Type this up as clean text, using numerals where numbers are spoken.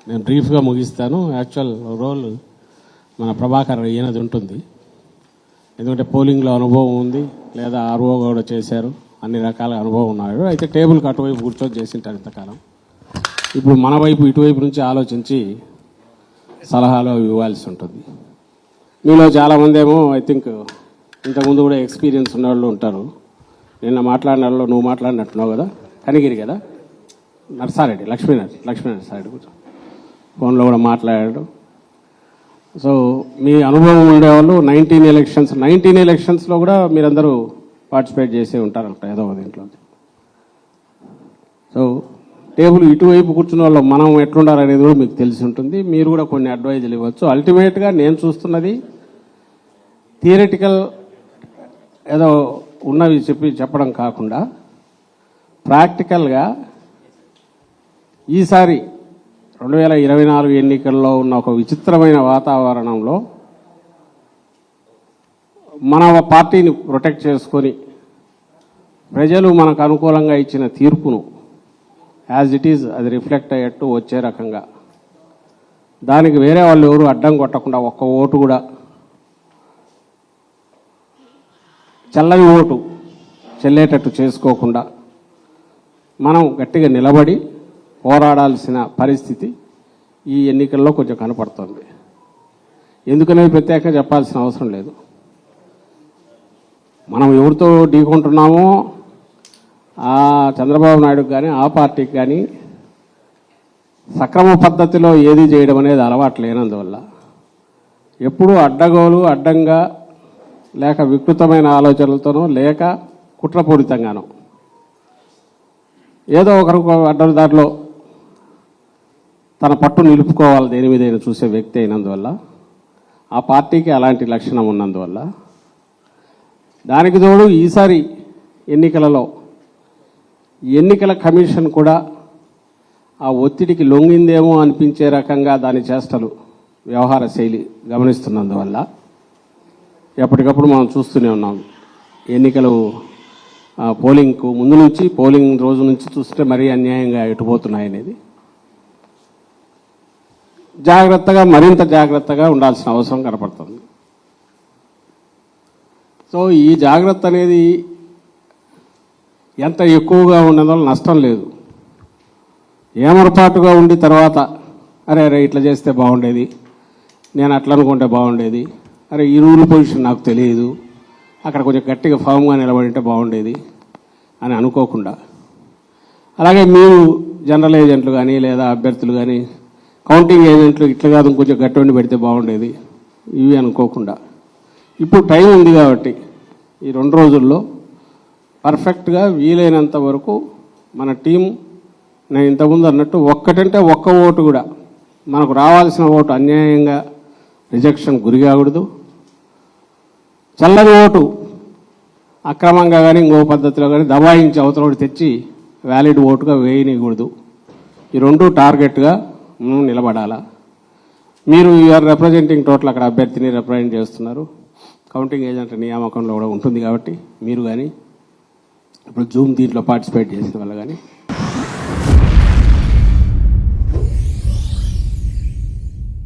నేను బ్రీఫ్గా ముగిస్తాను. యాక్చువల్ రోల్ మన ప్రభాకర్ ఈయనది ఉంటుంది. ఎందుకంటే పోలింగ్లో అనుభవం ఉంది, లేదా ఆర్ఓ కూడా చేశారు, అన్ని రకాల అనుభవం ఉన్నాడు. అయితే టేబుల్కి అటువైపు కూర్చొని చేసింటారు ఇంతకాలం. ఇప్పుడు మన వైపు ఇటువైపు నుంచి ఆలోచించి సలహాలు ఇవ్వాల్సి ఉంటుంది. మీలో చాలామంది ఏమో ఐ థింక్ ఇంతకుముందు కూడా ఎక్స్పీరియన్స్ ఉన్న వాళ్ళు ఉంటారు. నిన్న మాట్లాడిన వాళ్ళు నువ్వు మాట్లాడినట్టున్నావు కదా, కనిగిరి కదా, నర్సారెడ్డి లక్ష్మీనారాయణ సారెడ్డి కూర్చో, ఫోన్లో కూడా మాట్లాడాడు. సో మీ అనుభవం ఉండేవాళ్ళు 19 ఎలక్షన్స్లో కూడా మీరందరూ పార్టిసిపేట్ చేసే ఉంటారంట ఏదో ఒక దీంట్లో. సో టేబుల్ ఇటువైపు కూర్చున్న వాళ్ళు మనం ఎట్లుండాలనేది కూడా మీకు తెలిసి ఉంటుంది. మీరు కూడా కొన్ని అడ్వైజులు ఇవ్వచ్చు. అల్టిమేట్గా నేను చూస్తున్నది థియరిటికల్ ఏదో ఉన్నవి చెప్పడం కాకుండా ప్రాక్టికల్గా ఈసారి 2024 ఎన్నికల్లో ఉన్న ఒక విచిత్రమైన వాతావరణంలో మన పార్టీని ప్రొటెక్ట్ చేసుకొని ప్రజలు మనకు అనుకూలంగా ఇచ్చిన తీర్పును యాజ్ ఇట్ ఈజ్ అది రిఫ్లెక్ట్ అయ్యేట్టు వచ్చే రకంగా, దానికి వేరే వాళ్ళు ఎవరు అడ్డం కొట్టకుండా, ఒక్క ఓటు కూడా చల్లని ఓటు చెల్లేటట్టు చేసుకోకుండా మనం గట్టిగా నిలబడి పోరాడాల్సిన పరిస్థితి ఈ ఎన్నికల్లో కొంచెం కనపడుతుంది. ఎందుకనేది ప్రత్యేకంగా చెప్పాల్సిన అవసరం లేదు. మనం ఎవరితో ఢీకొంటున్నామో ఆ చంద్రబాబు నాయుడుకి కానీ ఆ పార్టీకి కానీ సక్రమ పద్ధతిలో ఏది చేయడం అనేది అలవాటు లేనందువల్ల ఎప్పుడూ అడ్డంగా లేక వికృతమైన ఆలోచనలతోనో లేక కుట్రపూరితంగానో ఏదో ఒకరు అడ్డదారిలో తన పట్టు నిలుపుకోవాలి దేని మీద చూసే వ్యక్తి అయినందువల్ల, ఆ పార్టీకి అలాంటి లక్షణం ఉన్నందువల్ల, దానికి తోడు ఈసారి ఎన్నికలలో ఎన్నికల కమిషన్ కూడా ఆ ఒత్తిడికి లొంగిందేమో అనిపించే రకంగా దాని చేష్టలు వ్యవహార శైలి గమనిస్తున్నందువల్ల ఎప్పటికప్పుడు మనం చూస్తూనే ఉన్నాం. ఎన్నికలు పోలింగ్కు ముందు నుంచి, పోలింగ్ రోజు నుంచి చూస్తే మరీ అన్యాయంగా ఎటుపోతున్నాయనేది మరింత జాగ్రత్తగా ఉండాల్సిన అవసరం కనపడుతుంది. సో ఈ జాగ్రత్త అనేది ఎంత ఎక్కువగా ఉండదో నష్టం లేదు. ఏమరపాటుగా ఉండి తర్వాత అరే ఇట్లా చేస్తే బాగుండేది, నేను అట్లా అనుకుంటే బాగుండేది, అరే ఈ రూల్ పొజిషన్ నాకు తెలియదు, అక్కడ కొంచెం గట్టిగా ఫామ్గా నిలబడింటే బాగుండేది అని అనుకోకుండా, అలాగే మీరు జనరల్ ఏజెంట్లు కానీ లేదా అభ్యర్థులు కానీ కౌంటింగ్ ఏజెంట్లు ఇట్లా కాదు కొంచెం గట్టి ఉండి పెడితే బాగుండేది ఇవి అనుకోకుండా, ఇప్పుడు టైం ఉంది కాబట్టి ఈ 2 రోజుల్లో పర్ఫెక్ట్గా వీలైనంత వరకు మన టీం, నేను ఇంతకుముందు అన్నట్టు ఒక్కటంటే ఒక్క ఓటు కూడా మనకు రావాల్సిన ఓటు అన్యాయంగా రిజెక్షన్ గురి కాకూడదు, చల్లని ఓటు అక్రమంగా కానీ ఇంకో పద్ధతిలో కానీ దబాయించి అవతల తెచ్చి వ్యాలిడ్ ఓటుగా వేయనీయకూడదు. ఈ 2 టార్గెట్గా మనం నిలబడాలా. మీరు యూఆర్ రిప్రజెంటింగ్ టోటల్ అక్కడ అభ్యర్థిని రిప్రజెంట్ చేస్తున్నారు. కౌంటింగ్ ఏజెంట్ నియామకంలో కూడా ఉంటుంది కాబట్టి మీరు కానీ ఇప్పుడు జూమ్ దీంట్లో పార్టిసిపేట్ చేసిన వాళ్ళు కానీ